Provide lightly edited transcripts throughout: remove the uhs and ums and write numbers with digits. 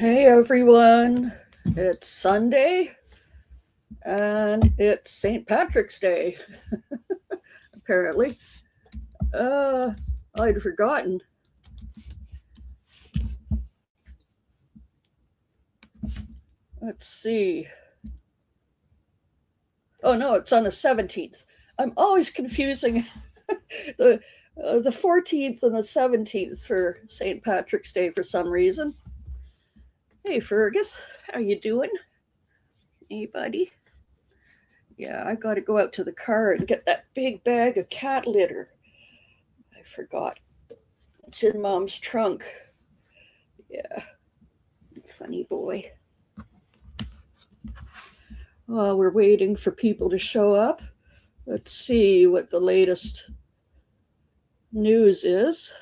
Hey everyone, it's Sunday and it's St. Patrick's Day, apparently. I'd forgotten. Let's see. Oh no, it's on the 17th. I'm always confusing the the 14th and the 17th for St. Patrick's Day for some reason. Hey Fergus, how you doing? Hey buddy. Yeah, I got to go out to the car and get that big bag of cat litter. I forgot. It's in Mom's trunk. Yeah, funny boy. While we're waiting for people to show up, let's see what the latest news is.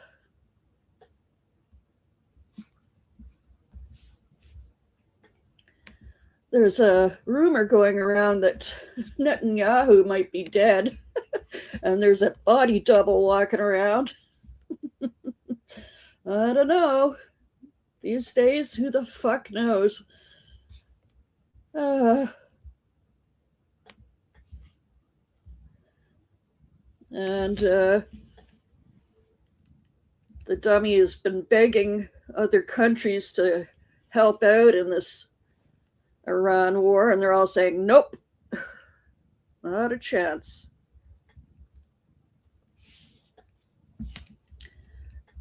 There's a rumor going around that Netanyahu might be dead, and there's a body double walking around. I don't know. These days, who the fuck knows? And the dummy has been begging other countries to help out in this Iran war, and they're all saying, nope, not a chance.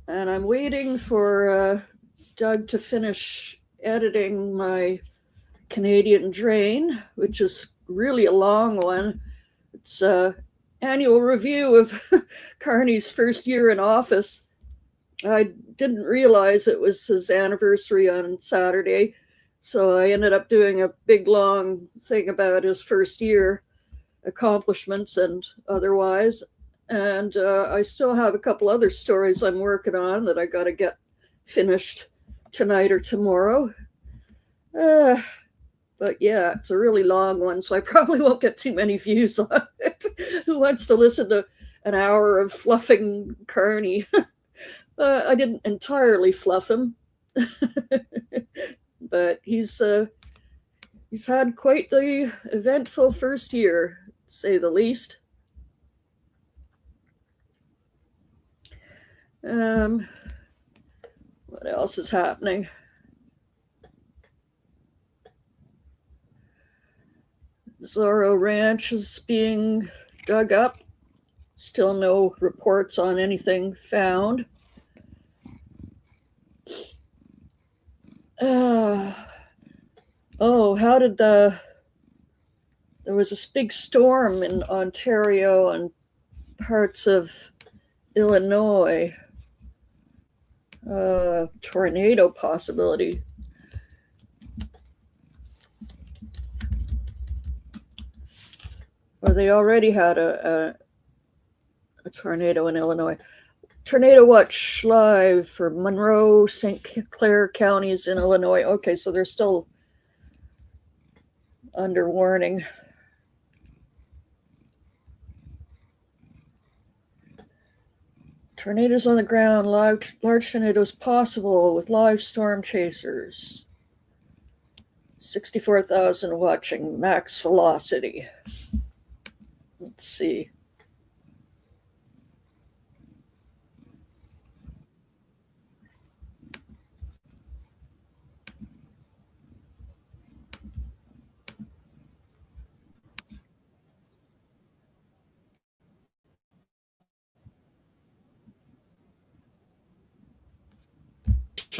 And I'm waiting for Doug to finish editing my Canadian Drain, which is really a long one. It's an annual review of Carney's first year in office. I didn't realize it was his anniversary on Saturday, so I ended up doing a big, long thing about his first year accomplishments and otherwise. And I still have a couple other stories I'm working on that I got to get finished tonight or tomorrow. But yeah, it's a really long one, so I probably won't get too many views on it. Who wants to listen to an hour of fluffing Carney? I didn't entirely fluff him, but he's had quite the eventful first year, to say the least. What else is happening? Zorro Ranch is being dug up. Still no reports on anything found. How did there was this big storm in Ontario and parts of Illinois. Tornado possibility. Or they already had a tornado in Illinois. Tornado Watch Live for Monroe, St. Clair counties in Illinois. Okay, so they're still under warning. Tornadoes on the ground, large tornadoes possible with live storm chasers. 64,000 watching, max velocity. Let's see.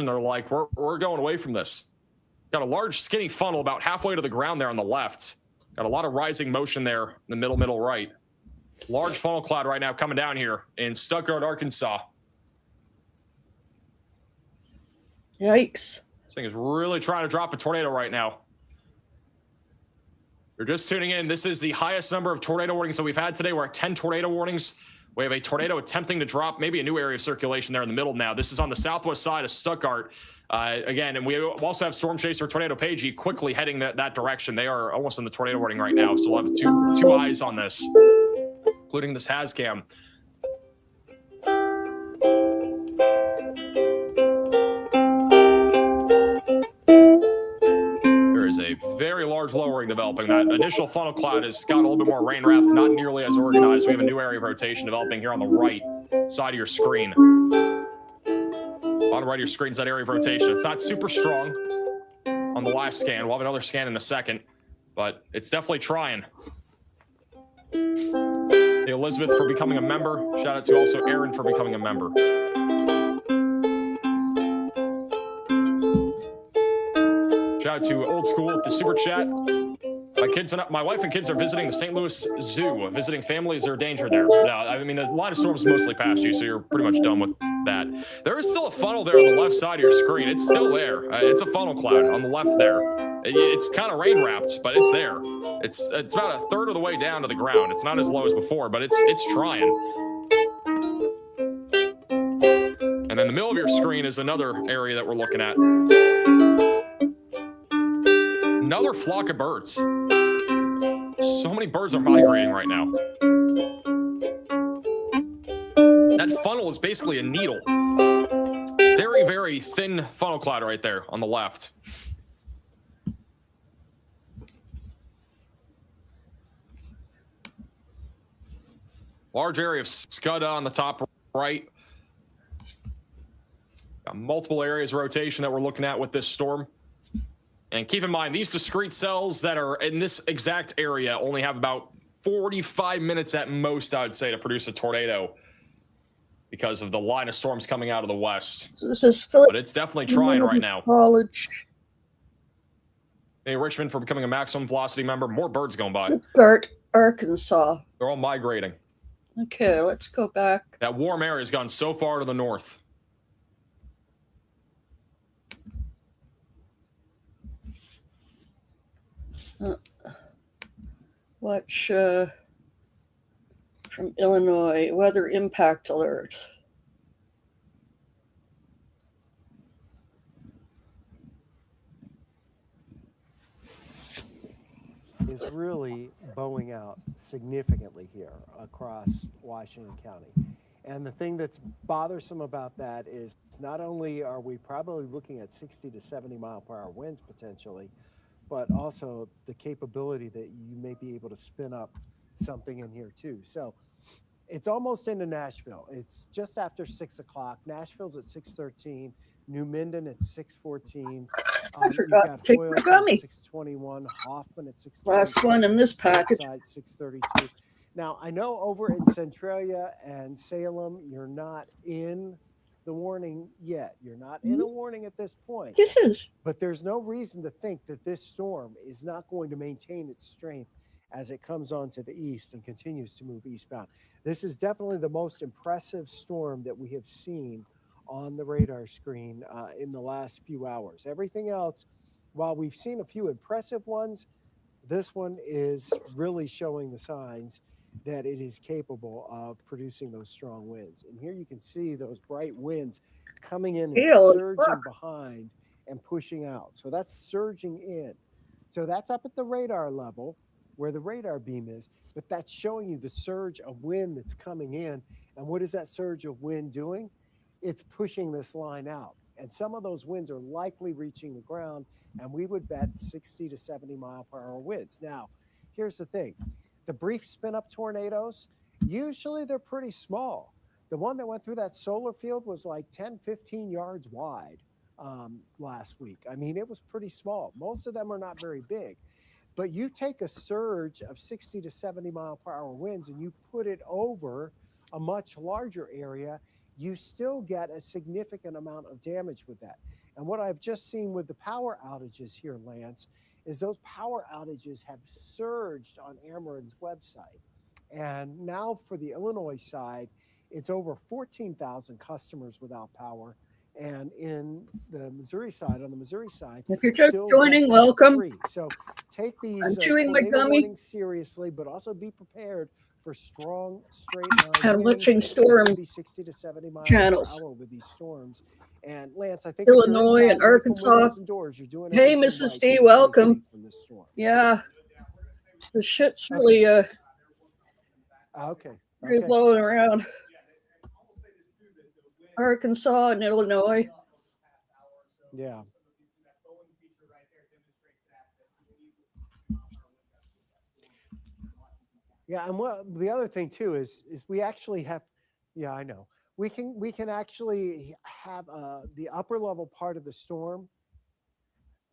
They're like, we're going away from this. Got a large skinny funnel about halfway to the ground there on the left. Got a lot of rising motion there in the middle right. Large funnel cloud right now coming down here in Stuttgart, Arkansas. Yikes. This thing is really trying to drop a tornado right now. You're just tuning in. This is the highest number of tornado warnings that we've had today. We're at 10 tornado warnings. We have a tornado attempting to drop maybe a new area of circulation there in the middle now. This is on the southwest side of Stuttgart. Again, and we also have Storm Chaser Tornado Pagey quickly heading that direction. They are almost in the tornado warning right now. So we'll have two eyes on this, including this HazCam. very large lowering developing. That initial funnel cloud has got a little bit more rain wrapped, not nearly as organized. We have a new area of rotation developing here on the right side of your screen. On the right of your screen is that area of rotation. It's not super strong on the last scan. We'll have another scan in a second, but it's definitely trying. Hey, Elizabeth for becoming a member. Shout out to also Aaron for becoming a member. Shout out to Old School with the super chat. My wife and kids are visiting the St. Louis Zoo. Visiting families are danger there. No, I mean, the line of storms mostly past you, so you're pretty much done with that. There is still a funnel there on the left side of your screen. It's still there. It's a funnel cloud on the left there. It's kind of rain wrapped, but it's there. It's about a third of the way down to the ground. It's not as low as before, but it's trying. And in the middle of your screen is another area that we're looking at. Another flock of birds. So many birds are migrating right now. That funnel is basically a needle. Very, very thin funnel cloud right there on the left. Large area of scud on the top right. Got multiple areas of rotation that we're looking at with this storm. And keep in mind, these discrete cells that are in this exact area only have about 45 minutes at most, I would say, to produce a tornado because of the line of storms coming out of the west. This is Philip. But it's definitely trying right now. College. Hey, Richmond for becoming a maximum velocity member. More birds going by. Stuttgart, Arkansas. They're all migrating. Okay, let's go back. That warm area has gone so far to the north. Watch from Illinois, weather impact alert. Is really bowing out significantly here across Washington County. And the thing that's bothersome about that is not only are we probably looking at 60 to 70 mile per hour winds potentially, but also the capability that you may be able to spin up something in here too. So it's almost into Nashville. It's just after 6 o'clock. Nashville's at 6:13. New Minden at 6:14. I forgot to take my gummy. 6:21. Hoffman at 6:26. Last one in this package. 6:32. Now, I know over in Centralia and Salem, you're not in the warning yet. You're not in a warning at this point. This is. But there's no reason to think that this storm is not going to maintain its strength as it comes on to the east and continues to move eastbound. This is definitely the most impressive storm that we have seen on the radar screen in the last few hours. Everything else, while we've seen a few impressive ones, this one is really showing the signs that it is capable of producing those strong winds. And here you can see those bright winds coming in and surging behind and pushing out. So that's surging in. So that's up at the radar level where the radar beam is, but that's showing you the surge of wind that's coming in. And what is that surge of wind doing? It's pushing this line out. And some of those winds are likely reaching the ground, and we would bet 60 to 70 mile per hour winds. Now, here's the thing. The brief spin-up tornadoes, usually they're pretty small. The one that went through that solar field was like 10, 15 yards wide last week. I mean, it was pretty small. Most of them are not very big. But you take a surge of 60 to 70 mile per hour winds and you put it over a much larger area, you still get a significant amount of damage with that. And what I've just seen with the power outages here, Lance, is those power outages have surged on Ameren's website. And now for the Illinois side, it's over 14,000 customers without power. And in the Missouri side, if you're just joining, welcome. 3. So take these I'm chewing my gummy seriously, but also be prepared for strong straight line. I'm watching storm 60 to 70 miles channels. per hour with these storms. And Lance, I think Illinois and Arkansas. Doors, you're doing hey, Mrs. D, welcome. Yeah, the shit's really really blowing around. Arkansas and Illinois. Yeah. Yeah, and what the other thing too is we actually have, yeah, I know. We can actually have the upper level part of the storm.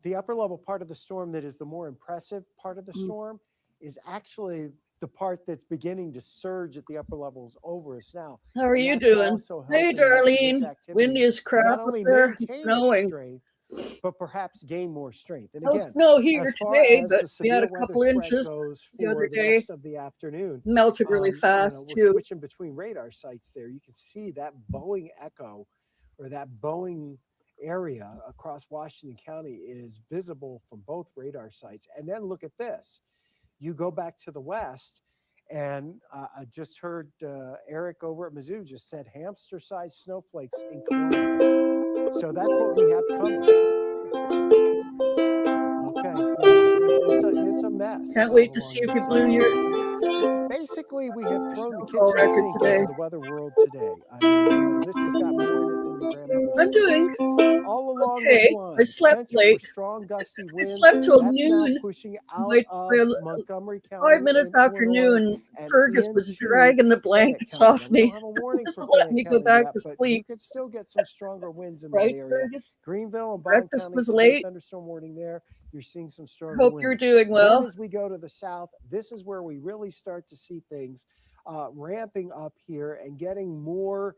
The upper level part of the storm that is the more impressive part of the storm is actually the part that's beginning to surge at the upper levels over us now. How are And you that's doing? also Hey, helping this Darlene. Windy activity as crap not up only there. It's maintain its snowing. strength, but perhaps gain more strength. And No again, snow here as far today, as but the we had severe a weather couple threat inches goes the other for the day. rest of the afternoon, Melted really fast we're too. switching between radar sites there. You can see that Boeing echo or that Boeing area across Washington County is visible from both radar sites. And then look at this. You go back to the west, and I just heard Eric over at Mizzou just said hamster-sized snowflakes in Columbia. So that's what we have coming. Okay, it's a mess. Can't wait to see if you blew your Basically, we have thrown the snowfall kitchen record sink today. into the weather world today. I mean, this has got more in it than your grandmother's I'm doing purse. All along this okay. line, I slept potential late. for strong gusty I winds. slept till That's now noon. pushing out My of Montgomery 5 County minutes in after Illinois noon, and Fergus was into dragging the Fayette blankets County. Now, off we don't me. have a warning Just for let Fayette me go County back yet, to but sleep. you could still get some stronger winds in that Right, area. Fergus? Greenville and Brown Breakfast County, was severe late. thunderstorm warning there. You're seeing some stronger Hope winds. you're doing Then well. as we go to the south, this is where we really start to see things ramping up here and getting more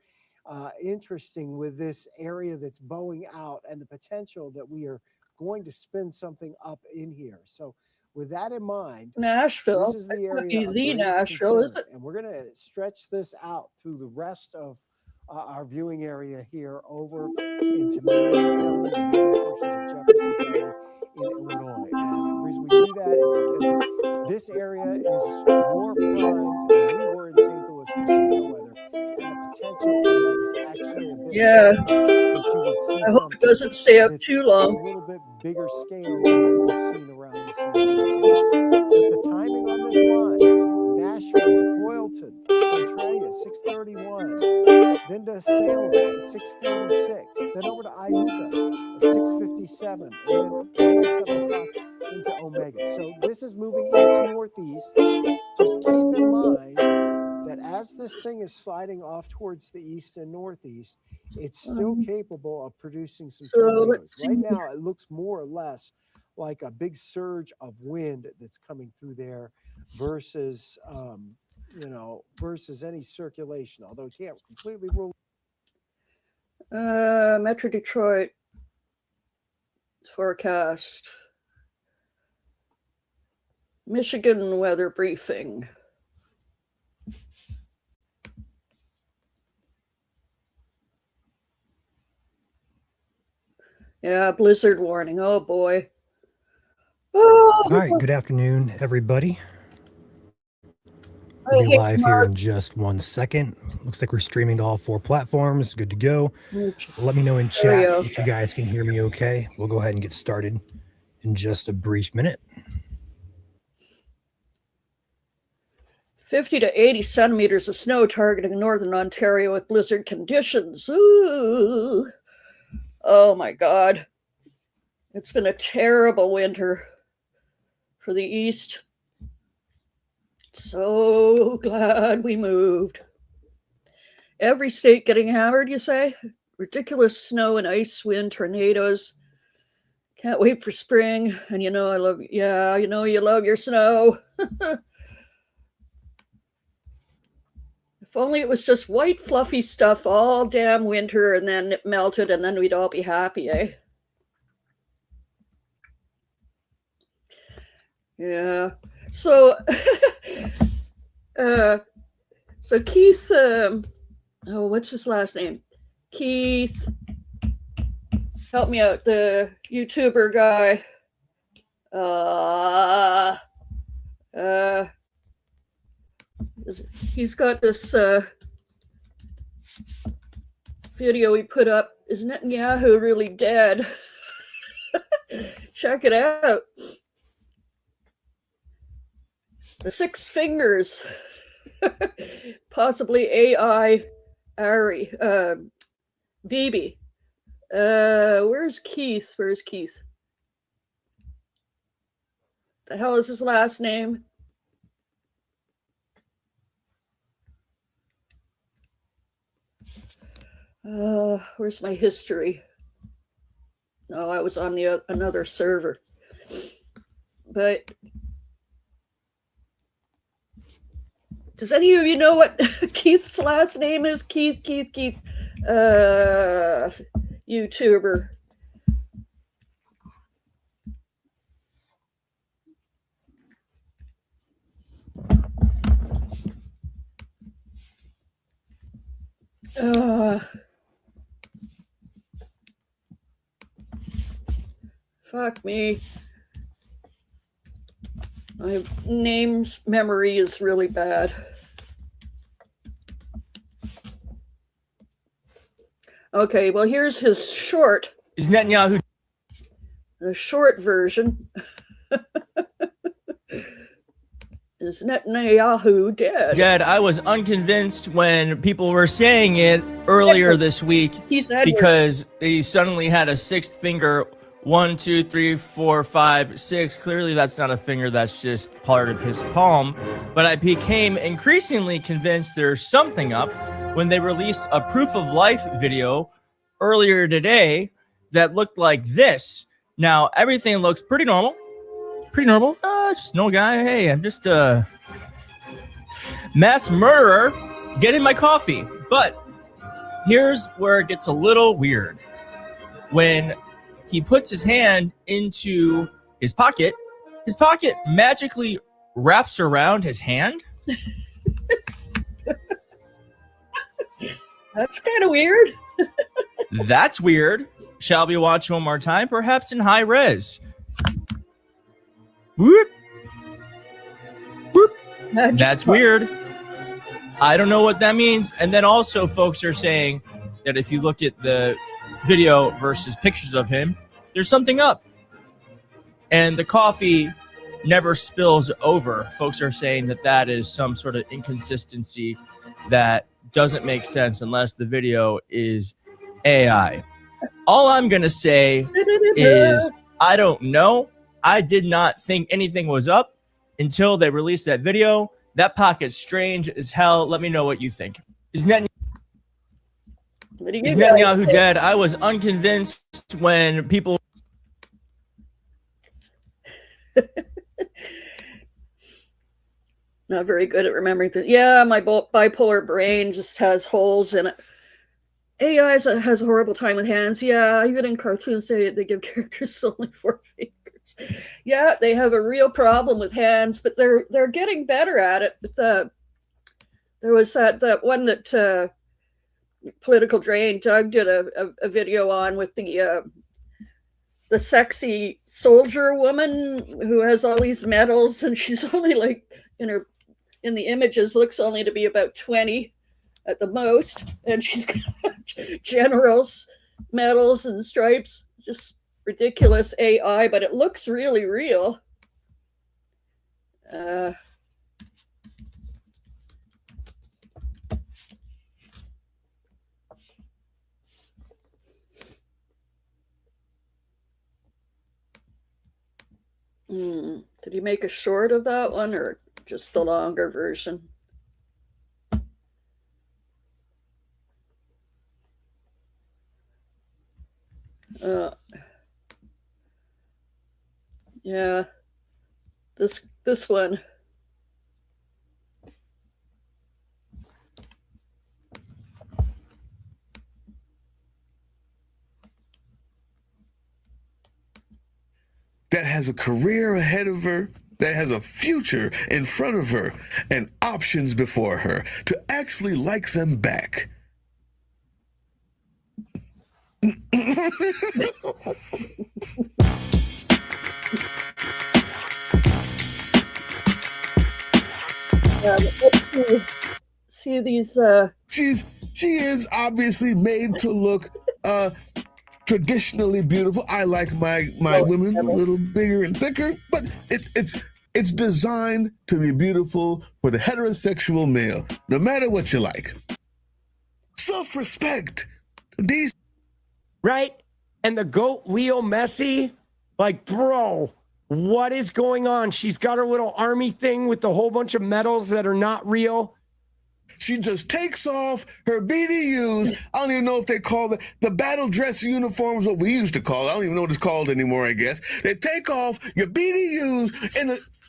interesting with this area that's bowing out and the potential that we are going to spin something up in here. So with that in mind, Nashville. this is the That could area be of the greatest Nashville, is concern. it? And we're going to stretch this out through the rest of our viewing area here over into Marion County and northern portions of Jefferson County in Illinois. And the reason we do that is because this area is more primed than we were in St. Louis for severe weather. And the potential is actually a bit Yeah. higher that you would see I hope it something doesn't stay up that's too a long. little bit bigger scale than what we've seen around the Southeast. But the timing on this line, Nashville, Hoyleton, Centralia, 6:31, then to Salem at 6:46, then over to Iuka at 6:57, and then almost 7 o'clock into Omega. So this is moving east-northeast. Just keep in mind that as this thing is sliding off towards the east and northeast, it's still capable of producing some So tornadoes. let's see. Right now, it looks more or less like a big surge of wind that's coming through there versus, versus any circulation, although you can't completely rule. Metro Detroit forecast. Michigan weather briefing. Yeah, blizzard warning. Oh boy. Oh, All right, good afternoon, everybody. I We'll be hate live here Mark. in just 1 second. Looks like we're streaming to all 4 platforms. Good to go. Mitch. Let me know in There we chat go. if you guys can hear me okay. We'll go ahead and get started in just a brief minute. 50 to 80 centimeters of snow targeting northern Ontario with blizzard conditions. Ooh. Oh my God. It's been a terrible winter for the East. So glad we moved. Every state getting hammered, you say? Ridiculous snow and ice, wind, tornadoes. Can't wait for spring. And you know, you love your snow. If only it was just white, fluffy stuff all damn winter and then it melted and then we'd all be happy, eh? Yeah. So, so Keith, what's his last name? Keith, help me out, the YouTuber guy. He's got this video he put up. Is Netanyahu really dead? Check it out. The 6 fingers. Possibly AI Ari. Bibi. Where's Keith? The hell is his last name? Where's my history? No, I was on the another server. But does any of you know what Keith's last name is? Keith, YouTuber. Fuck me. My name's memory is really bad. Okay, well, here's his short. Is Netanyahu The short version. Is Netanyahu dead? dead? I was unconvinced when people were saying it earlier this week because they suddenly had a sixth finger. 1, 2, 3, 4, 5, 6. Clearly, that's not a finger. That's just part of his palm. But I became increasingly convinced there's something up when they released a proof of life video earlier today that looked like this. Now, everything looks pretty normal. Just no guy. Hey, I'm just a mass murderer getting my coffee. But here's where it gets a little weird. When he puts his hand into his pocket magically wraps around his hand. That's kind of weird. That's weird. Shall we watch one more time? Perhaps in high res. Whoop. Whoop. That's weird. I don't know what that means. And then also folks are saying that if you look at the video versus pictures of him, there's something up. And the coffee never spills over. Folks are saying that that is some sort of inconsistency that doesn't make sense unless the video is AI. All I'm going to say is I don't know. I did not think anything was up until they released that video. That pocket's strange as hell. Let me know what you think. Is Netanyahu dead? I was unconvinced when people... Not very good at remembering things. Yeah, my bipolar brain just has holes in it. AI has a horrible time with hands. Yeah, even in cartoons, they give characters only 4 fingers. Yeah, they have a real problem with hands, but they're getting better at it. But there was that one that Political Drain Doug did a video on with the sexy soldier woman who has all these medals, and she's only like in the images looks only to be about 20 at the most, and she's got generals medals and stripes. Just ridiculous AI, but it looks really real. Did he make a short of that one or just the longer version? Yeah, this one. That has a career ahead of her, that has a future in front of her, and options before her, to actually like them back. See these She is obviously made to look traditionally beautiful. I like my women a little bigger and thicker, but it's designed to be beautiful for the heterosexual male, no matter what you like. Self-respect. These right? And the goat Leo Messi, like, bro, what is going on? She's got her little army thing with a whole bunch of medals that are not real. She just takes off her BDUs. I don't even know if they call the battle dress uniforms, what we used to call it. I don't even know what it's called anymore, I guess. They take off your BDUs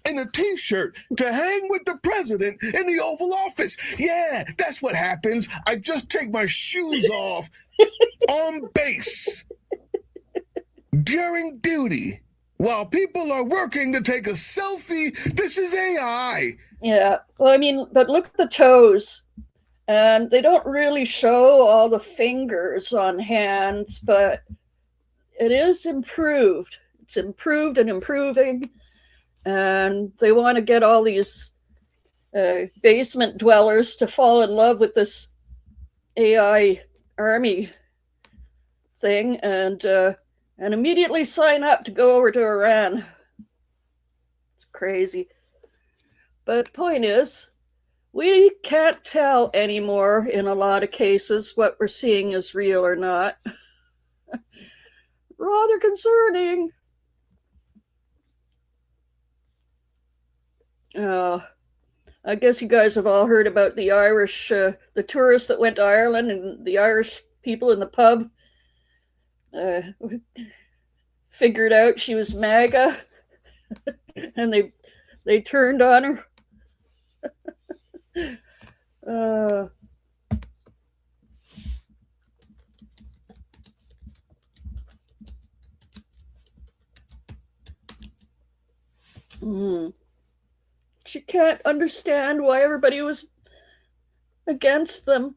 in a t-shirt to hang with the president in the Oval Office. Yeah, that's what happens. I just take my shoes off on base during duty while people are working to take a selfie. This is AI. Yeah. Well, I mean, but look at the toes. And they don't really show all the fingers on hands, but it is improved. It's improved and improving. And they want to get all these basement dwellers to fall in love with this AI army thing and immediately sign up to go over to Iran. It's crazy. But the point is, we can't tell anymore in a lot of cases what we're seeing is real or not. Rather concerning. I guess you guys have all heard about the Irish, the tourists that went to Ireland and the Irish people in the pub figured out she was MAGA and they turned on her. She can't understand why everybody was against them.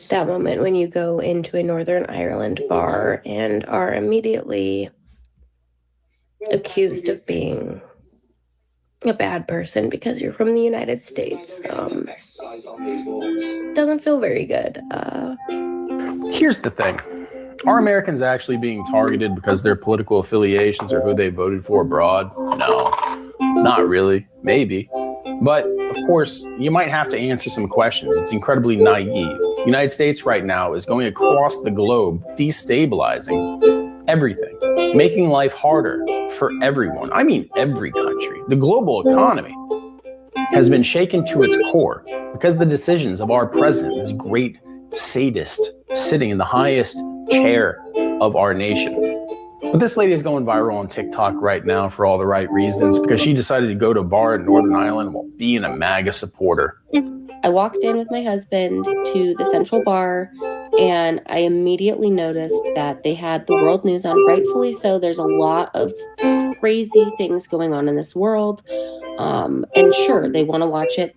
That moment when you go into a Northern Ireland bar and are immediately accused of being a bad person because you're from the United States doesn't feel very good. Here's the thing. Are Americans actually being targeted because their political affiliations or who they voted for abroad? No, not really. Maybe. But of course, you might have to answer some questions. It's incredibly naive. The United States right now is going across the globe, destabilizing everything, making life harder for everyone. I mean, every country. The global economy has been shaken to its core because of the decisions of our president, this great sadist sitting in the highest chair of our nation. But this lady is going viral on TikTok right now for all the right reasons because she decided to go to a bar in Northern Ireland while being a MAGA supporter. I walked in with my husband to the Central Bar, and I immediately noticed that they had the world news on, rightfully so. There's a lot of crazy things going on in this world. And sure, they want to watch it.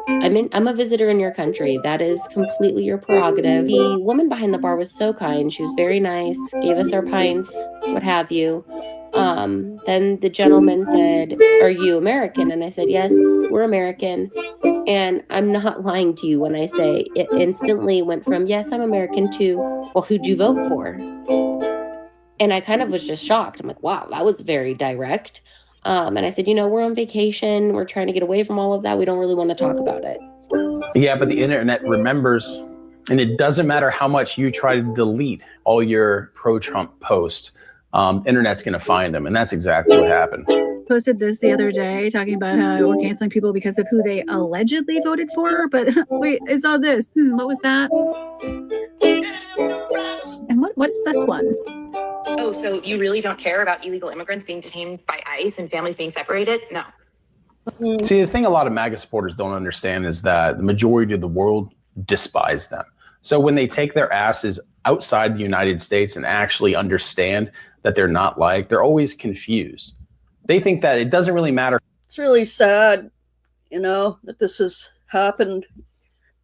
I'm a visitor in your country. That is completely your prerogative. The woman behind the bar was so kind. She was very nice, gave us our pints, what have you. Then the gentleman said, "Are you American?" And I said, "Yes, we're American." And I'm not lying to you when I say it instantly went from, "Yes, I'm American," to, "Well, who'd you vote for?" And I kind of was just shocked. I'm like, wow, that was very direct. And I said, we're on vacation. We're trying to get away from all of that. We don't really want to talk about it. Yeah, but the internet remembers, and it doesn't matter how much you try to delete all your pro-Trump posts, internet's going to find them. And that's exactly what happened. Posted this the other day talking about how we're canceling people because of who they allegedly voted for. But wait, I saw this. What was that? And what is this one? Oh, so you really don't care about illegal immigrants being detained by ICE and families being separated? No. See, the thing a lot of MAGA supporters don't understand is that the majority of the world despise them. So when they take their asses outside the United States and actually understand that they're not liked, they're always confused. They think that it doesn't really matter. It's really sad, that this has happened.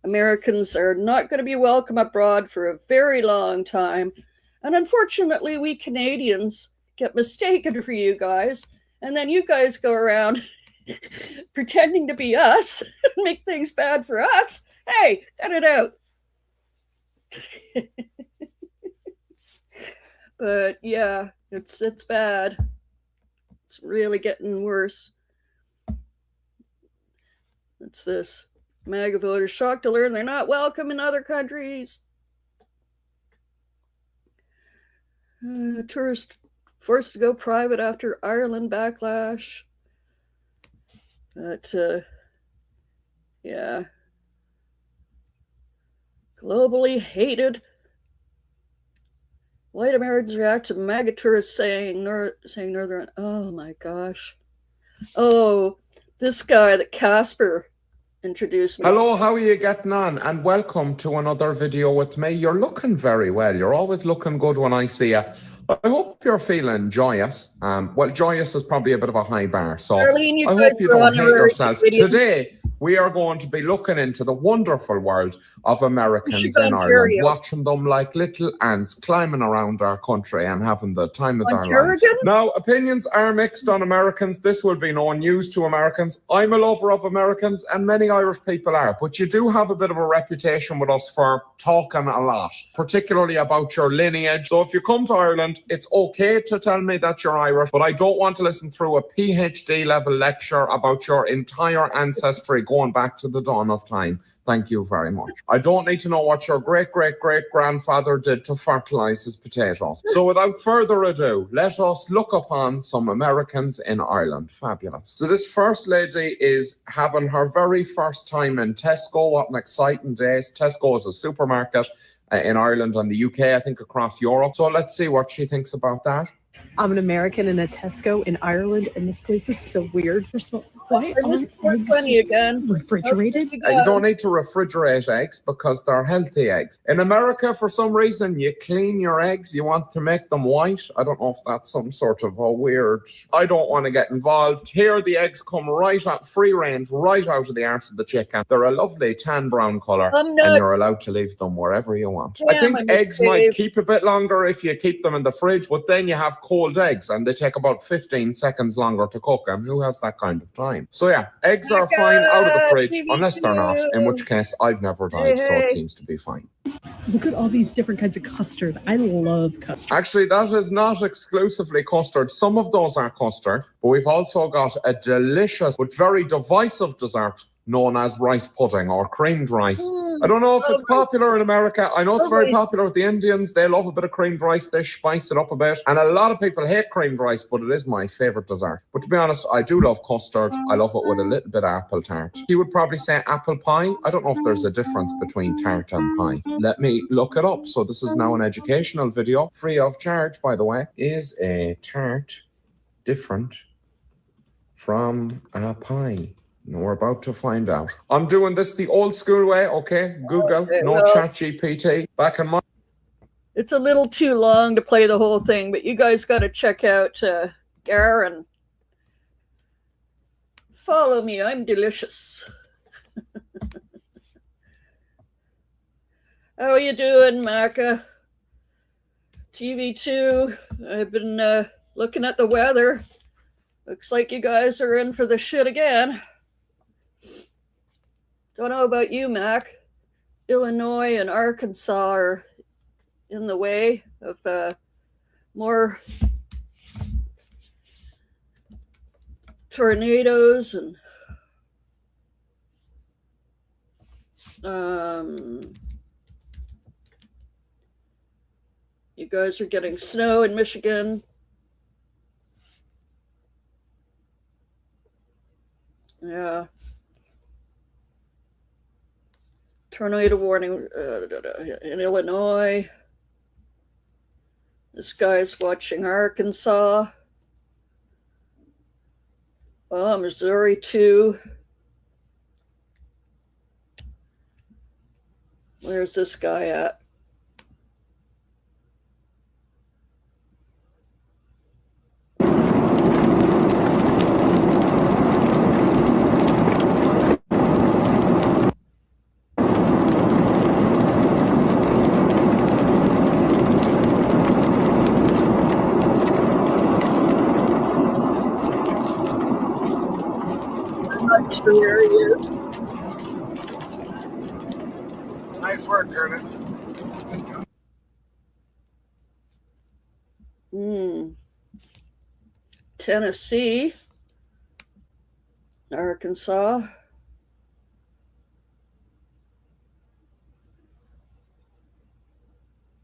Americans are not going to be welcome abroad for a very long time. And unfortunately, we Canadians get mistaken for you guys. And then you guys go around pretending to be us and make things bad for us. Hey, cut it out. But yeah, it's bad. It's really getting worse. It's this. MAGA voters shocked to learn they're not welcome in other countries. Tourist forced to go private after Ireland backlash. But yeah, globally hated. White Americans react to MAGA tourists saying Northern. Oh my gosh. Oh, this guy that Casper introduced me. Hello, how are you getting on? And welcome to another video with me. You're looking very well. You're always looking good when I see you. I hope you're feeling joyous. Well, joyous is probably a bit of a high bar. So Darlene, I hope you don't hate yourself. Today, we are going to be looking into the wonderful world of Americans in Ireland, watching them like little ants climbing around our country and having the time of their lives. Now, opinions are mixed on Americans. This will be no news to Americans. I'm a lover of Americans, and many Irish people are. But you do have a bit of a reputation with us for talking a lot, particularly about your lineage. So if you come to Ireland, it's okay to tell me that you're Irish, but I don't want to listen through a PhD level lecture about your entire ancestry going back to the dawn of time. Thank you very much. I don't need to know what your great-great-great-grandfather did to fertilize his potatoes. So without further ado, let us look upon some Americans in Ireland. Fabulous. So this first lady is having her very first time in Tesco. What an exciting day. Tesco is a supermarket in Ireland and the UK, I think across Europe. So let's see what she thinks about that. I'm an American in a Tesco in Ireland, and this place is so weird. First of all, why aren't eggs again refrigerated? You don't need to refrigerate eggs because they're healthy eggs. In America, for some reason, you clean your eggs. You want to make them white. I don't know if that's some sort of a weird... I don't want to get involved. Here, the eggs come right out, free range, right out of the arse of the chicken. They're a lovely tan brown colour, and you're allowed to leave them wherever you want. I think eggs might keep a bit longer if you keep them in the fridge, but then you have cold eggs, and they take about 15 seconds longer to cook, and who has that kind of time? So yeah, eggs are fine out of the fridge, unless they're not, in which case I've never died, so it seems to be fine. Look at all these different kinds of custard. I love custard. Actually, that is not exclusively custard. Some of those are custard, but we've also got a delicious but very divisive dessert known as rice pudding or creamed rice. I don't know if it's popular in America. I know it's very popular with the Indians. They love a bit of creamed rice. They spice it up a bit. And a lot of people hate creamed rice, but it is my favorite dessert. But to be honest, I do love custard. I love it with a little bit of apple tart. You would probably say apple pie. I don't know if there's a difference between tart and pie. Let me look it up. So this is now an educational video, free of charge, by the way. Is a tart different from a pie? We're about to find out. I'm doing this the old school way, okay? Google, no ChatGPT. Back in my... It's a little too long to play the whole thing, but you guys got to check out Gar and follow me. I'm delicious. How are you doing, Macca? TV2. I've been looking at the weather. Looks like you guys are in for the shit again. Don't know about you, Mac. Illinois and Arkansas are in the way of more tornadoes and you guys are getting snow in Michigan. Yeah. Tornado warning in Illinois. This guy's watching Arkansas. Oh, Missouri too. Where's this guy at? Where he is. Nice work, Curtis. Tennessee, Arkansas.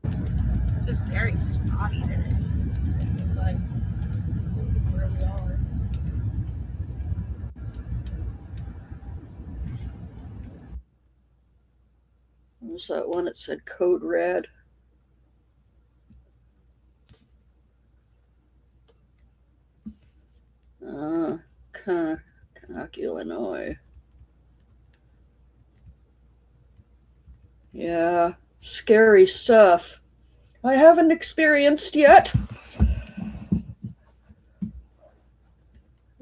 It's just very spotty today. But this is where we are. What was that one that said code red? Canuck, Illinois. Yeah, scary stuff. I haven't experienced yet.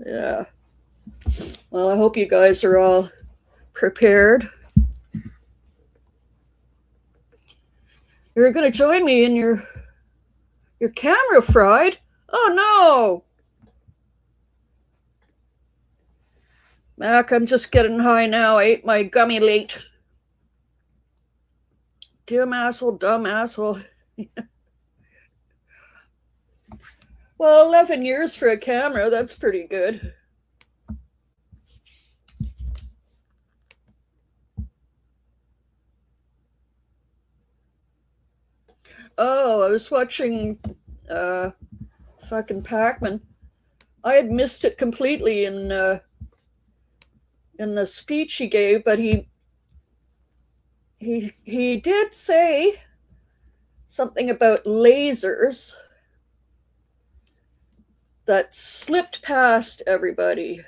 Yeah. Well, I hope you guys are all prepared. You're going to join me in your camera fried? Oh no! Mac, I'm just getting high now. I ate my gummy late. Dumb asshole. Well, 11 years for a camera, that's pretty good. Oh, I was watching fucking Pac-Man. I had missed it completely in the speech he gave, but he did say something about lasers that slipped past everybody.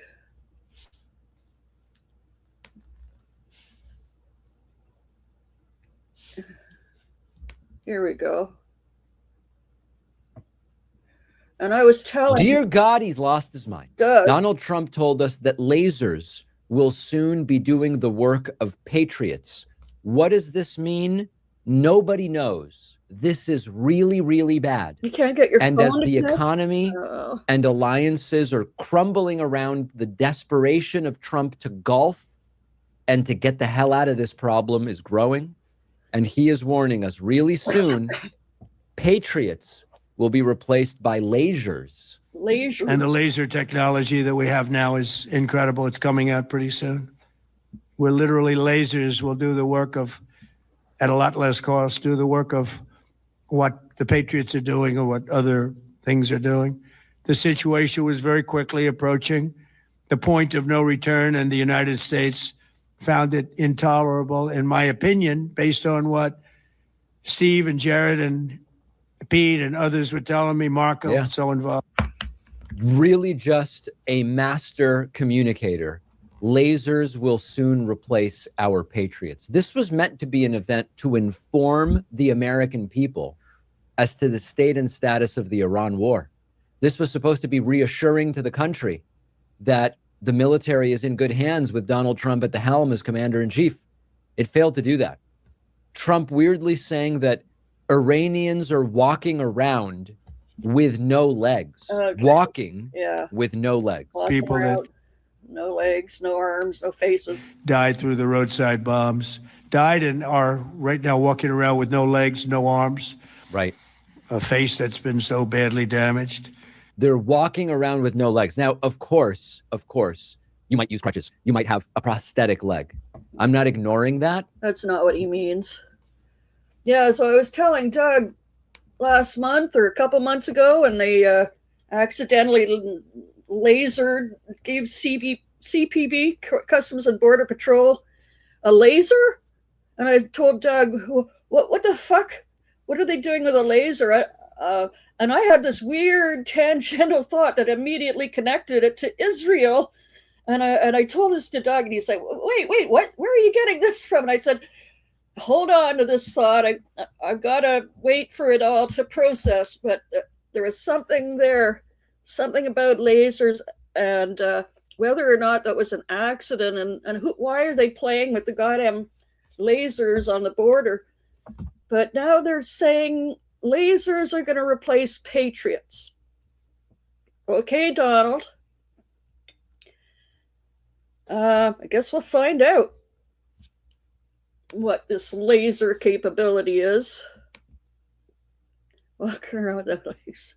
Here we go. And I was telling... Dear God, he's lost his mind. Donald Trump told us that lasers will soon be doing the work of patriots. What does this mean? Nobody knows. This is really, really bad. You can't get your and phone as the connect? economy and alliances are crumbling around the desperation of Trump to golf and to get the hell out of this problem is growing. And he is warning us really soon, patriots will be replaced by lasers. Lasers. And the laser technology that we have now is incredible. It's coming out pretty soon. Where literally lasers will do the work of, at a lot less cost, do the work of what the patriots are doing or what other things are doing. The situation was very quickly approaching the point of no return, and the United States found it intolerable, in my opinion, based on what Steve and Jared and Pete and others were telling me. Marco, so involved. Really just a master communicator. Lasers will soon replace our patriots. This was meant to be an event to inform the American people as to the state and status of the Iran war. This was supposed to be reassuring to the country that the military is in good hands with Donald Trump at the helm as commander-in-chief. It failed to do that. Trump weirdly saying that Iranians are walking around with no legs. Walking with no legs. People that no legs, no arms, no faces. died through the roadside bombs, died and are right now walking around with no legs, no arms. Right. A face that's been so badly damaged. They're walking around with no legs. Now, of course, you might use crutches. You might have a prosthetic leg. I'm not ignoring that. That's not what he means. Yeah, so I was telling Doug last month or a couple months ago, and they accidentally gave CPB, Customs and Border Patrol, a laser. And I told Doug, what the fuck? What are they doing with a laser? And I had this weird tangential thought that immediately connected it to Israel. And I told this to Doug, and he's like, wait, what? Where are you getting this from? And I said, hold on to this thought. I've got to wait for it all to process. But there is something there, something about lasers, and whether or not that was an accident, and why are they playing with the goddamn lasers on the border? But now they're saying lasers are going to replace patriots. Okay, Donald. I guess we'll find out what this laser capability is. Walking around with that laser.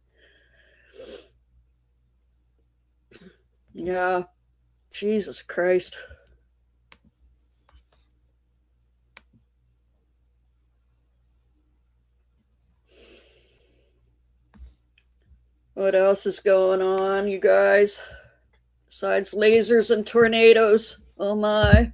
Yeah. Jesus Christ. What else is going on, you guys? Besides lasers and tornadoes. Oh my.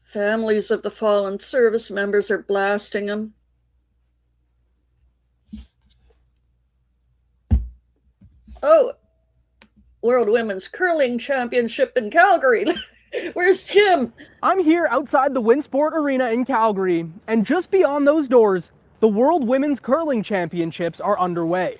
Families of the fallen service members are blasting them. Oh, World Women's Curling Championship in Calgary. Where's Jim? I'm here outside the Winsport Arena in Calgary, and just beyond those doors, the World Women's Curling Championships are underway.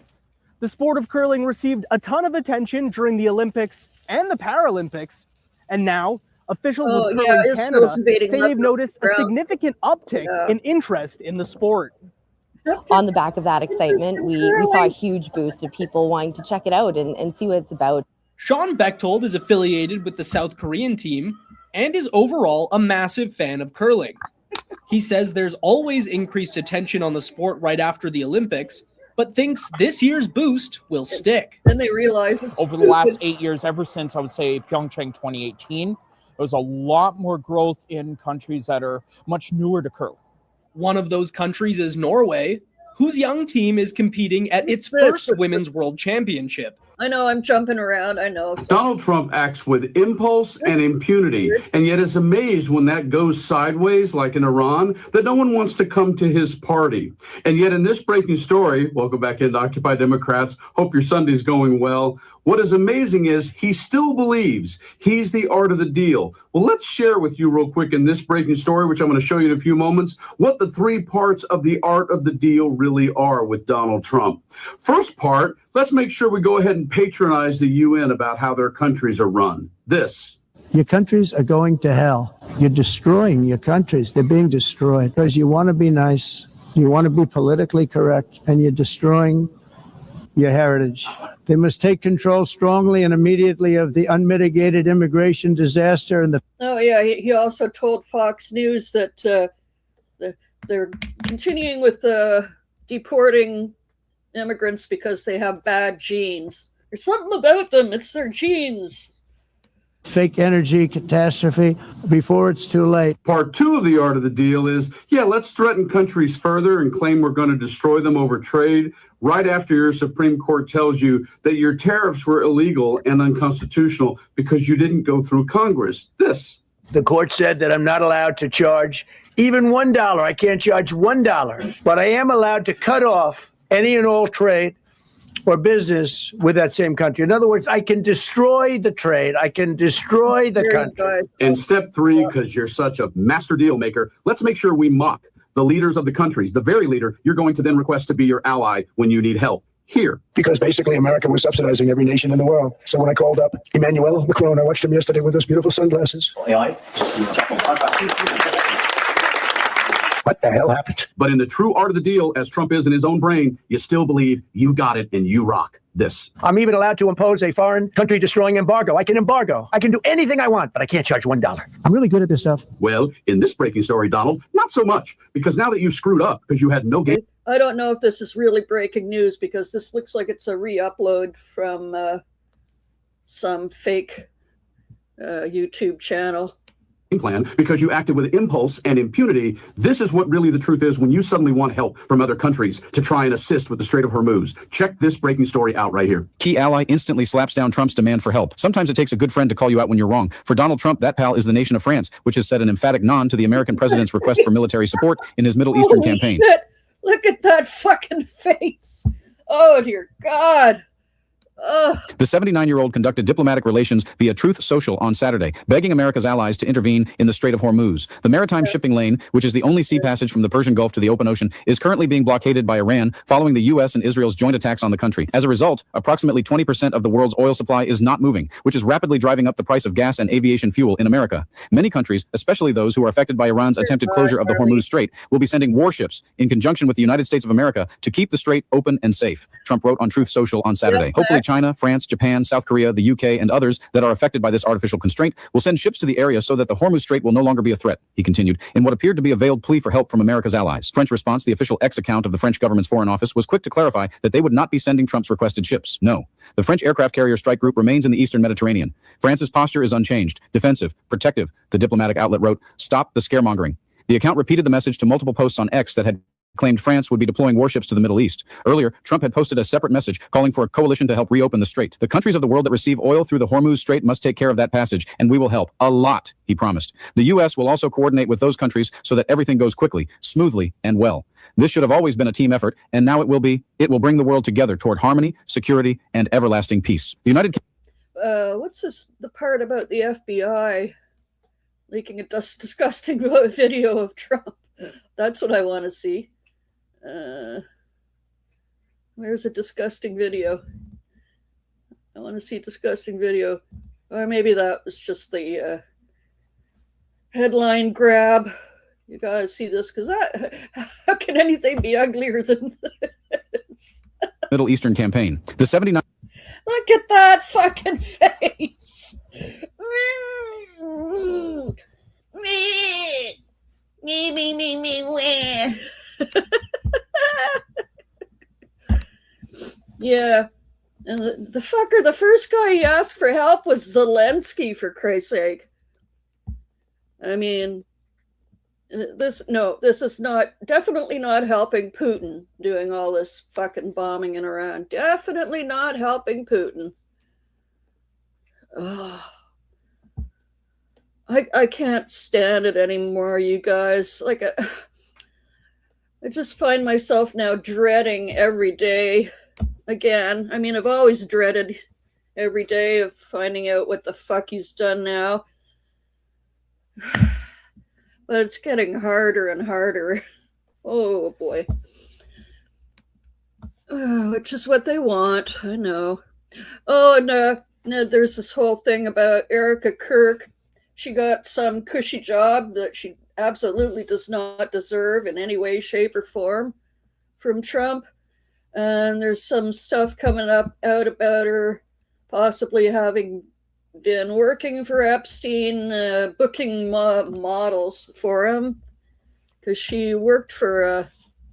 The sport of curling received a ton of attention during the Olympics and the Paralympics, and now officials with Curling Canada say they've noticed a significant uptick in interest in the sport. On the back of that excitement, we saw a huge boost of people wanting to check it out and see what it's about. Sean Bechtold is affiliated with the South Korean team and is overall a massive fan of curling. He says there's always increased attention on the sport right after the Olympics, but thinks this year's boost will stick. Then they realize it's over the last 8 years, ever since I would say Pyeongchang 2018, there was a lot more growth in countries that are much newer to curling. One of those countries is Norway, whose young team is competing at its first Women's World Championship. I know I'm jumping around. I know. Donald Trump acts with impulse and impunity, and yet is amazed when that goes sideways, like in Iran, that no one wants to come to his party. And yet in this breaking story, welcome back into Occupy Democrats, hope your Sunday's going well. What is amazing is he still believes he's the art of the deal. Well, let's share with you real quick in this breaking story, which I'm going to show you in a few moments, what the three parts of the art of the deal really are with Donald Trump. First part, let's make sure we go ahead and patronize the UN about how their countries are run. This. Your countries are going to hell. You're destroying your countries. They're being destroyed because you want to be nice, you want to be politically correct, and you're destroying your heritage. They must take control strongly and immediately of the unmitigated immigration disaster and the. Oh yeah, he also told Fox News that they're continuing with deporting immigrants because they have bad genes. There's something about them. It's their genes. Fake energy catastrophe before it's too late. Part two of the art of the deal is, let's threaten countries further and claim we're going to destroy them over trade right after your Supreme Court tells you that your tariffs were illegal and unconstitutional because you didn't go through Congress. This. The court said that I'm not allowed to charge even $1. I can't charge $1, but I am allowed to cut off any and all trade or business with that same country. In other words, I can destroy the trade. I can destroy the country. And step three, because you're such a master deal maker, let's make sure we mock the leaders of the countries, the very leader you're going to then request to be your ally when you need help. Here. Because basically America was subsidizing every nation in the world. So when I called up Emmanuel Macron, I watched him yesterday with those beautiful sunglasses. What the hell happened? But in the true art of the deal, as Trump is in his own brain, you still believe you got it and you rock. This. I'm even allowed to impose a foreign country destroying embargo. I can embargo. I can do anything I want, but I can't charge $1. I'm really good at this stuff. Well, in this breaking story, Donald, not so much, because now that you've screwed up because you had no game. I don't know if this is really breaking news because this looks like it's a re-upload from some fake YouTube channel. Plan because you acted with impulse and impunity. This is what really the truth is when you suddenly want help from other countries to try and assist with the Strait of Hormuz. Check this breaking story out right here. Key ally instantly slaps down Trump's demand for help. Sometimes it takes a good friend to call you out when you're wrong. For Donald Trump, that pal is the nation of France, which has said an emphatic non to the American president's request for military support in his Middle Eastern campaign. Shit. Look at that fucking face. Oh, dear God. The 79-year-old conducted diplomatic relations via Truth Social on Saturday, begging America's allies to intervene in the Strait of Hormuz. The maritime shipping lane, which is the only sea passage from the Persian Gulf to the open ocean, is currently being blockaded by Iran following the U.S. and Israel's joint attacks on the country. As a result, approximately 20% of the world's oil supply is not moving, which is rapidly driving up the price of gas and aviation fuel in America. Many countries, especially those who are affected by Iran's attempted closure of the Hormuz Strait, will be sending warships in conjunction with the United States of America to keep the strait open and safe, Trump wrote on Truth Social on Saturday. Hopefully China, France, Japan, South Korea, the UK, and others that are affected by this artificial constraint will send ships to the area so that the Hormuz Strait will no longer be a threat, he continued, in what appeared to be a veiled plea for help from America's allies. French response, the official X account of the French government's foreign office, was quick to clarify that they would not be sending Trump's requested ships. No. The French aircraft carrier strike group remains in the eastern Mediterranean. France's posture is unchanged, defensive, protective, the diplomatic outlet wrote. Stop the scaremongering. The account repeated the message to multiple posts on X that had claimed France would be deploying warships to the Middle East. Earlier, Trump had posted a separate message calling for a coalition to help reopen the strait. The countries of the world that receive oil through the Hormuz Strait must take care of that passage, and we will help. A lot, he promised. The U.S. will also coordinate with those countries so that everything goes quickly, smoothly, and well. This should have always been a team effort, and now it will be. It will bring the world together toward harmony, security, and everlasting peace. The United What's this? The part about the FBI leaking a disgusting video of Trump? That's what I want to see. Where's a disgusting video? I want to see a disgusting video. Or maybe that was just the headline grab. You gotta see this, because how can anything be uglier than this? Middle Eastern campaign. The 79. Look at that fucking face. Yeah, and the fucker, the first guy he asked for help was Zelensky, for Christ's sake. I mean, this is definitely not helping Putin doing all this fucking bombing in Iran. Definitely not helping Putin. Ugh. I can't stand it anymore, you guys. Like, I just find myself now dreading every day again. I mean, I've always dreaded every day of finding out what the fuck he's done now. But it's getting harder and harder. Oh, boy. Which is what they want, I know. Oh, and there's this whole thing about Erica Kirk. She got some cushy job that she absolutely does not deserve in any way, shape, or form from Trump. And there's some stuff coming out about her possibly having been working for Epstein, booking models for him, because she worked for a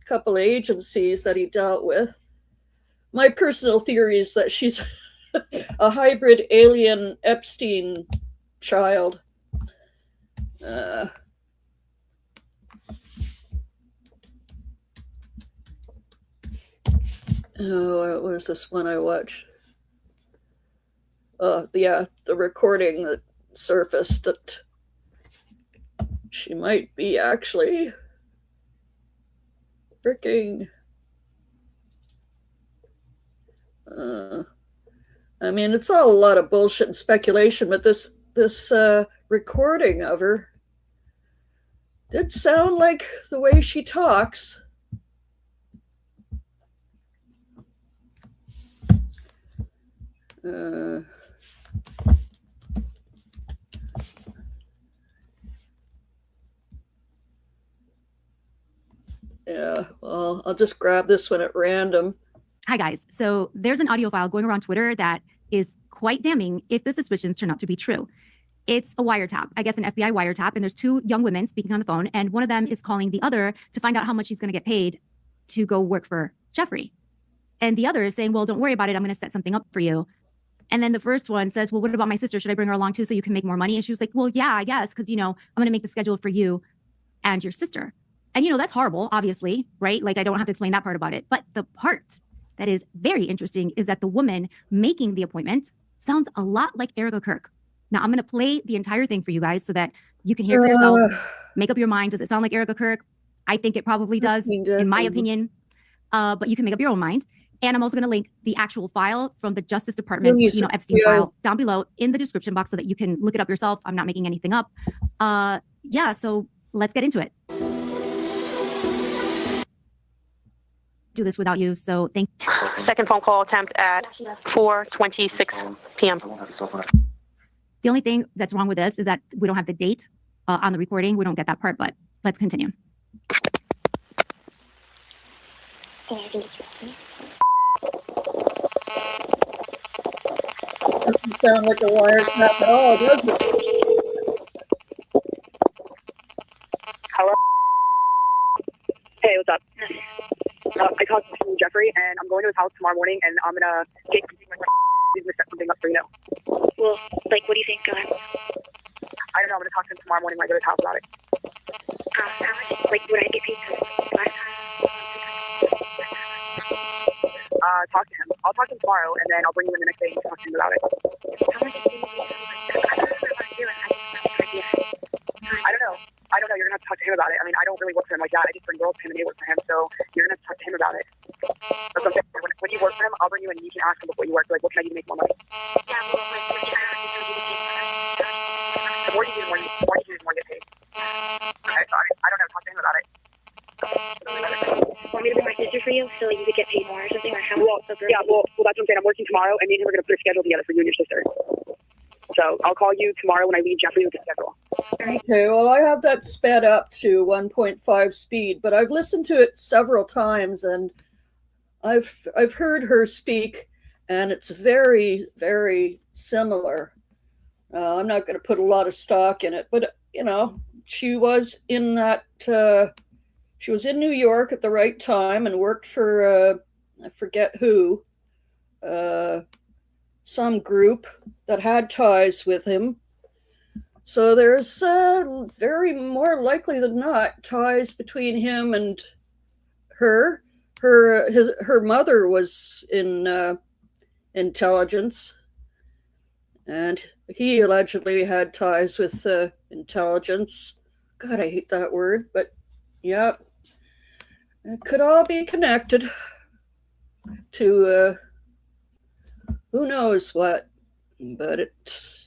couple agencies that he dealt with. My personal theory is that she's a hybrid alien Epstein child. What was this one I watched? The recording that surfaced that she might be actually freaking. I mean, it's all a lot of bullshit and speculation, but this recording of her did sound like the way she talks. Yeah, well, I'll just grab this one at random. Hi, guys. So there's an audio file going around Twitter that is quite damning if the suspicions turn out to be true. It's a wiretap, I guess an FBI wiretap, and there's two young women speaking on the phone, and one of them is calling the other to find out how much she's going to get paid to go work for Jeffrey. And the other is saying, well, don't worry about it. I'm going to set something up for you. And then the first one says, well, what about my sister? Should I bring her along too so you can make more money? And she was like, well, yeah, I guess, because, I'm going to make the schedule for you and your sister. And, that's horrible, obviously, right? Like, I don't have to explain that part about it. But the part that is very interesting is that the woman making the appointment sounds a lot like Erica Kirk. Now, I'm going to play the entire thing for you guys so that you can hear for yourselves. Make up your mind. Does it sound like Erica Kirk? I think it probably does, in my opinion. But you can make up your own mind. And I'm also going to link the actual file from the Justice Department's, Epstein file down below in the description box so that you can look it up yourself. I'm not making anything up. So let's get into it. Do this without you, so thank you. Second phone call attempt at 4:26 p.m. The only thing that's wrong with this is that we don't have the date on the recording. We don't get that part, but let's continue. Doesn't sound like a wiretap at all, does it? Hello? Hey, what's up? I talked to Jeffrey, and I'm going to his house tomorrow morning, and I'm gonna get something like he's gonna set something up for you. Well, like, what do you think? I don't know. I'm gonna talk to him tomorrow morning when I go to his house about it. How much? Like, would I get paid last time? Talk to him. I'll talk to him tomorrow, and then I'll bring you in the next day and talk to him about it. How much? I don't know. You're gonna have to talk to him about it. I mean, I don't really work for him like that. I just bring girls to him and they work for him. So you're gonna have to talk to him about it. That's what I'm saying. When you work for him, I'll bring you in and you can ask him before you work. Like, what can I do to make more money? Yeah, well, like, what can I do to get paid? The more you do, the more you get paid. Okay, so I don't know. Talk to him about it. Want me to bring my sister for you so like, you could get paid more or something? Or how? Well, yeah. Well, that's what I'm saying. I'm working tomorrow, and me and him are gonna put a schedule together for you and your sister. So I'll call you tomorrow when I leave Jeffrey with the schedule. Okay, well, I have that sped up to 1.5 speed, but I've listened to it several times, and I've heard her speak, and it's very, very similar. I'm not going to put a lot of stock in it, but she was in that. She was in New York at the right time and worked for I forget who. Some group that had ties with him. So there's very more likely than not ties between him and her. Her mother was in intelligence, and he allegedly had ties with intelligence. God, I hate that word, but yeah, it could all be connected to who knows what, but it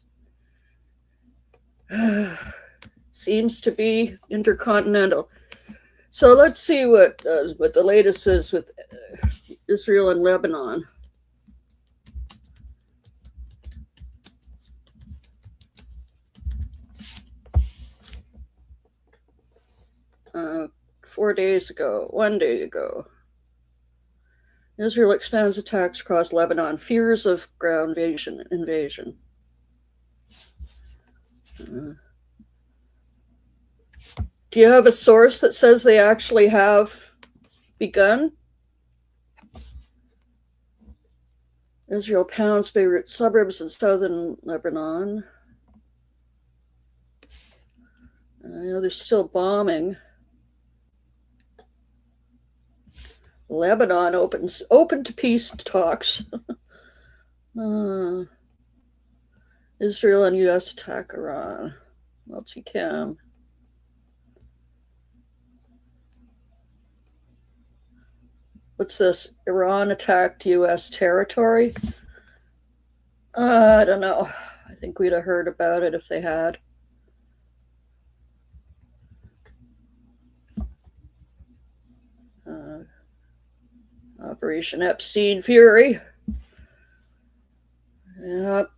seems to be intercontinental. So let's see what the latest is with Israel and Lebanon. One day ago. Israel expands attacks across Lebanon, fears of ground invasion. Do you have a source that says they actually have begun? Israel pounds Beirut suburbs in southern Lebanon. They're still bombing. Lebanon open to peace talks. Israel and U.S. attack Iran. Multicam. What's this? Iran attacked U.S. territory? I don't know. I think we'd have heard about it if they had. Operation Epstein Fury. Yep.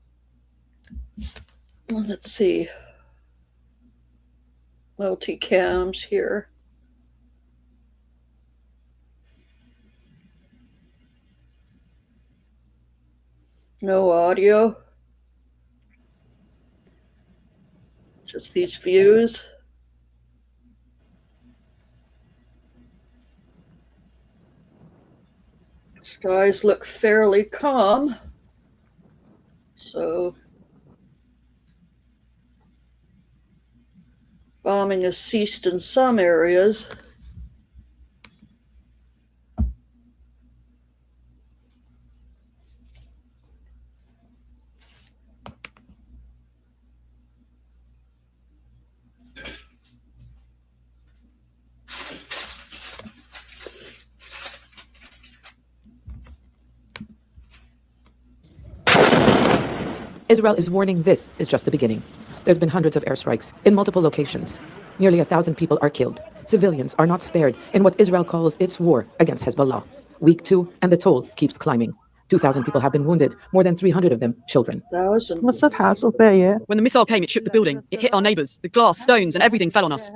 Let's see. Multicams here. No audio. Just these views. Skies look fairly calm. So bombing has ceased in some areas. Israel is warning this is just the beginning. There's been hundreds of airstrikes in multiple locations. Nearly 1,000 people are killed. Civilians are not spared in what Israel calls its war against Hezbollah. Week 2, and the toll keeps climbing. 2,000 people have been wounded, more than 300 of them children. When the missile came, it shook the building. It hit our neighbors. The glass, stones, and everything fell on us.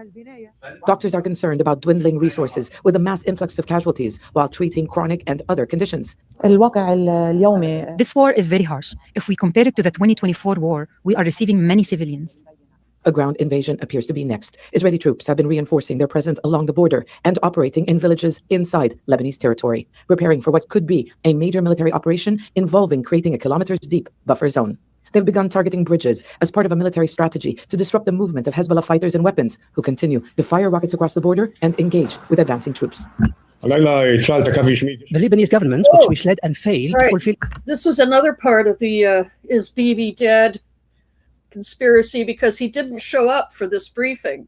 Doctors are concerned about dwindling resources with a mass influx of casualties while treating chronic and other conditions. This war is very harsh. If we compare it to the 2024 war, we are receiving many civilians. A ground invasion appears to be next. Israeli troops have been reinforcing their presence along the border and operating in villages inside Lebanese territory, preparing for what could be a major military operation involving creating a kilometers-deep buffer zone. They've begun targeting bridges as part of a military strategy to disrupt the movement of Hezbollah fighters and weapons who continue to fire rockets across the border and engage with advancing troops. The Lebanese government, which misled and failed to fulfill. This was another part of the Is Bibi Dead conspiracy, because he didn't show up for this briefing,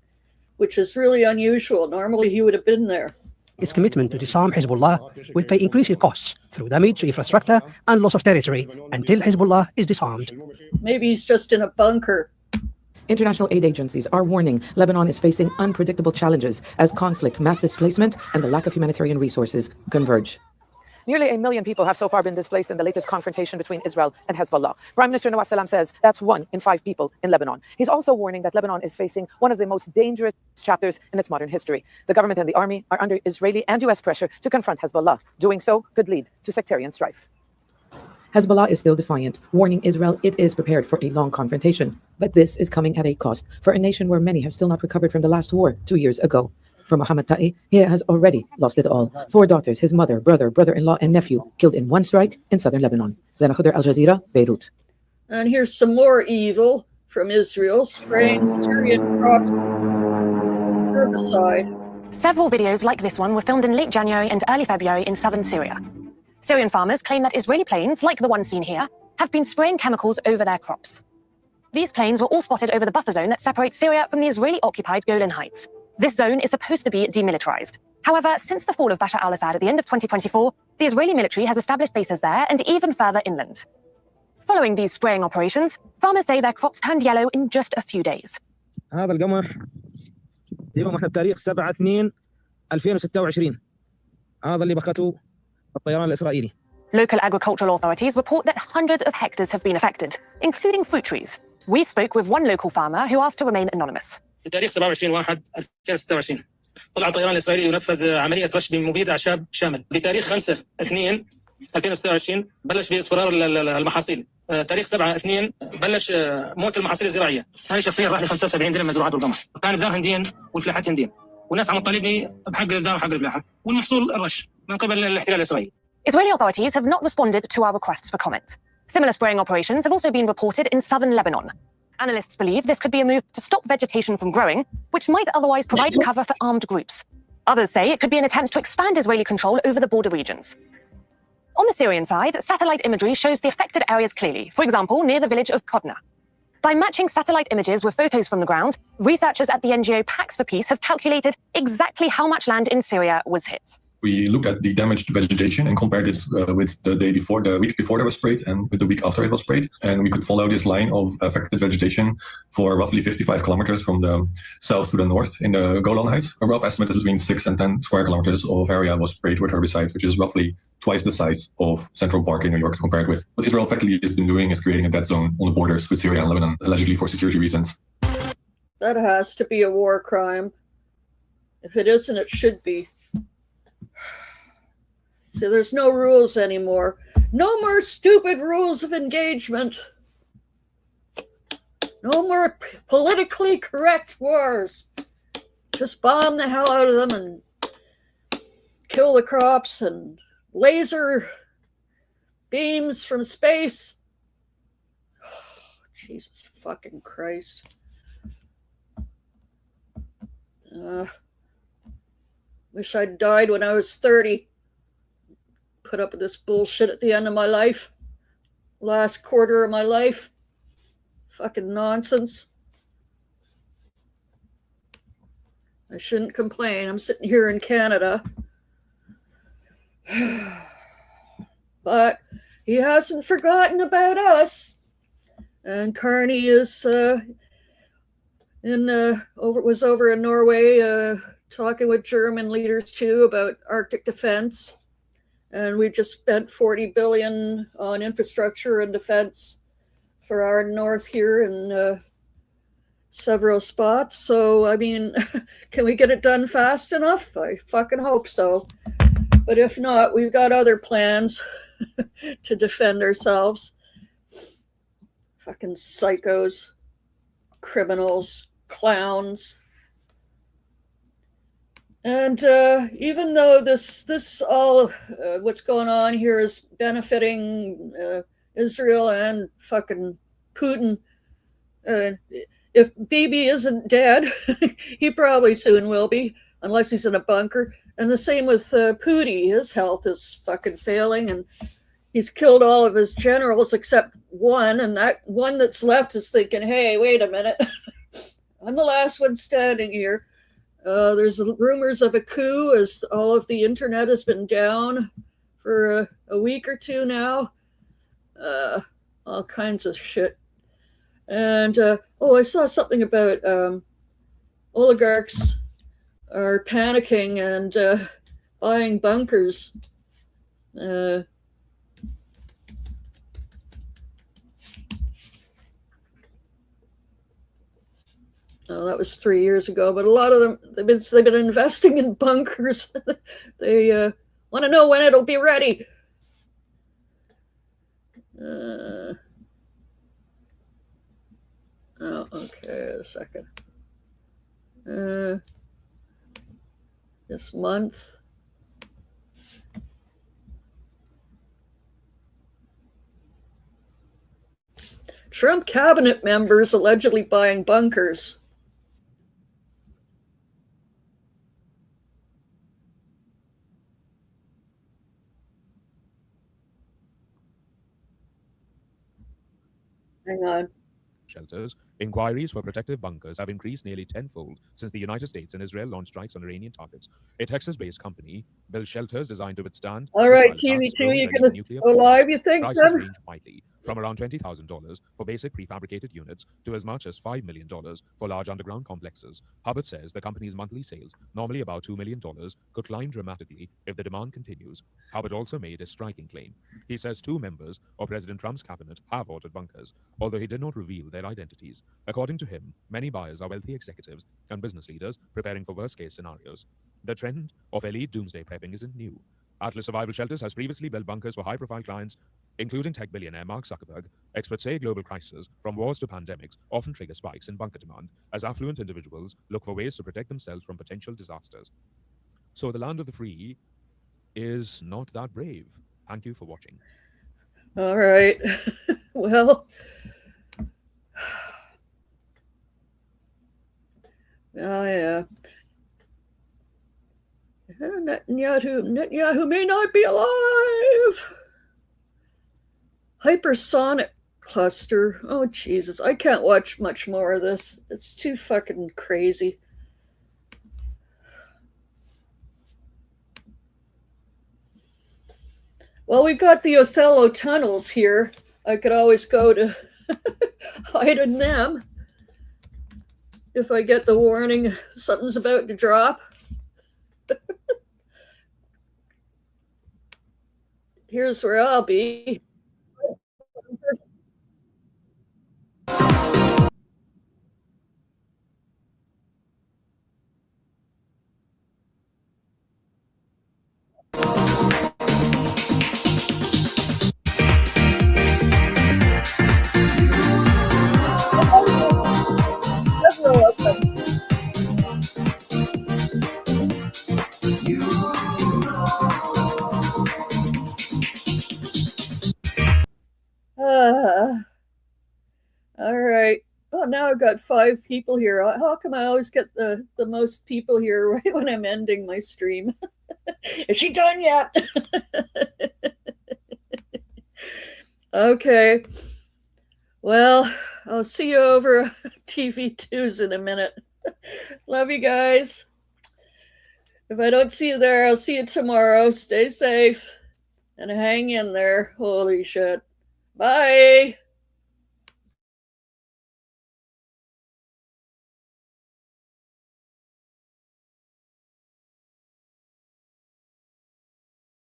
which is really unusual. Normally he would have been there. Its commitment to disarm Hezbollah will pay increasing costs through damage to infrastructure and loss of territory until Hezbollah is disarmed. Maybe he's just in a bunker. International aid agencies are warning Lebanon is facing unpredictable challenges as conflict, mass displacement, and the lack of humanitarian resources converge. Nearly 1 million people have so far been displaced in the latest confrontation between Israel and Hezbollah. Prime Minister Nawaf Salam says that's 1 in 5 people in Lebanon. He's also warning that Lebanon is facing one of the most dangerous chapters in its modern history. The government and the army are under Israeli and U.S. pressure to confront Hezbollah. Doing so could lead to sectarian strife. Hezbollah is still defiant, warning Israel it is prepared for a long confrontation. But this is coming at a cost for a nation where many have still not recovered from the last war 2 years ago. For Mohammed Ta'i, he has already lost it all. 4 daughters, his mother, brother, brother-in-law, and nephew killed in one strike in southern Lebanon. Zaina Khudr, Al Jazeera, Beirut. And here's some more evil from Israel, spraying Syrian crops herbicide. Several videos like this one were filmed in late January and early February in southern Syria. Syrian farmers claim that Israeli planes, like the one seen here, have been spraying chemicals over their crops. These planes were all spotted over the buffer zone that separates Syria from the Israeli-occupied Golan Heights. This zone is supposed to be demilitarized. However, since the fall of Bashar al-Assad at the end of 2024, the Israeli military has established bases there and even further inland. Following these spraying operations, farmers say their crops turned yellow in just a few days. هذا القمح اليوم احنا بتاريخ 7/2/2026. هذا اللي بخته الطيران الإسرائيلي. Local agricultural authorities report that hundreds of hectares have been affected, including fruit trees. We spoke with one local farmer who asked to remain anonymous. بتاريخ 27/1/2026 طلع الطيران الإسرائيلي ينفذ عملية رش بمبيد أعشاب شامل. بتاريخ 5/2/2026 بلش باصفرار المحاصيل. تاريخ 7/2 بلش موت المحاصيل الزراعية. هاي شخصيا راح ل 75 دينار مزروعات بالقمح. كان بدار هنديين والفلاحات هنديين. والناس عم تطالبني بحق الدار وحق الفلاحة. والمحصول الرش من قبل الاحتلال الإسرائيلي. Israeli authorities have not responded to our requests for comment. Similar spraying operations have also been reported in southern Lebanon. Analysts believe this could be a move to stop vegetation from growing, which might otherwise provide cover for armed groups. Others say it could be an attempt to expand Israeli control over the border regions. On the Syrian side, satellite imagery shows the affected areas clearly, for example, near the village of Kodna. By matching satellite images with photos from the ground, researchers at the NGO Pax for Peace have calculated exactly how much land in Syria was hit. We look at the damaged vegetation and compare this with the week before it was sprayed and with the week after it was sprayed. And we could follow this line of affected vegetation for roughly 55 kilometers from the south to the north in the Golan Heights. A rough estimate is between 6 and 10 square kilometers of area was sprayed with herbicides, which is roughly twice the size of Central Park in New York compared with. What Israel effectively has been doing is creating a dead zone on the borders with Syria and Lebanon, allegedly for security reasons. That has to be a war crime. If it isn't, it should be. So there's no rules anymore. No more stupid rules of engagement. No more politically correct wars. Just bomb the hell out of them and kill the crops and laser beams from space. Oh, Jesus fucking Christ. Wish I'd died when I was 30. Put up with this bullshit at the end of my life. Last quarter of my life. Fucking nonsense. I shouldn't complain. I'm sitting here in Canada. But he hasn't forgotten about us. And Carney is was over in Norway talking with German leaders too about Arctic defense. and we just spent $40 billion on infrastructure and defense for our north here in several spots. So, I mean, can we get it done fast enough? I fucking hope so. But if not, we've got other plans to defend ourselves. Fucking psychos, criminals, clowns. And even though this all, what's going on here is benefiting Israel and fucking Putin, if Bibi isn't dead, he probably soon will be, unless he's in a bunker. And the same with Putin. His health is fucking failing, and he's killed all of his generals except one, and that one that's left is thinking, hey, wait a minute. I'm the last one standing here. There's rumors of a coup, as all of the internet has been down for a week or two now. All kinds of shit. And, I saw something about oligarchs are panicking and buying bunkers. Oh, that was 3 years ago, but a lot of them, they've been investing in bunkers. They want to know when it'll be ready. Okay, a second. This month. Trump cabinet members allegedly buying bunkers. Hang on. Shelters, inquiries for protective bunkers have increased nearly tenfold since the United States and Israel launched strikes on Iranian targets. A Texas-based company built shelters designed to withstand. All right, TV2, you're going to go live, you think, prices then? range widely, from around $20,000 for basic prefabricated units to as much as $5 million for large underground complexes. Hubbard says the company's monthly sales, normally about $2 million, could climb dramatically if the demand continues. Hubbard also made a striking claim. He says 2 members of President Trump's cabinet have ordered bunkers, although he did not reveal their identities. According to him, many buyers are wealthy executives and business leaders preparing for worst-case scenarios. The trend of elite doomsday prepping isn't new. Atlas Survival Shelters has previously built bunkers for high-profile clients, including tech billionaire Mark Zuckerberg. Experts say global crises, from wars to pandemics, often trigger spikes in bunker demand as affluent individuals look for ways to protect themselves from potential disasters. So the land of the free is not that brave. Thank you for watching. All right. Well, yeah. Netanyahu may not be alive. Hypersonic cluster. Oh, Jesus. I can't watch much more of this. It's too fucking crazy. Well, we've got the Othello tunnels here. I could always go to hide in them if I get the warning something's about to drop. Here's where I'll be. All right. Oh, now I've got 5 people here. How come I always get the most people here right when I'm ending my stream? Is she done yet? Okay. Well, I'll see you over TV2s in a minute. Love you guys. If I don't see you there, I'll see you tomorrow. Stay safe and hang in there. Holy shit. Bye.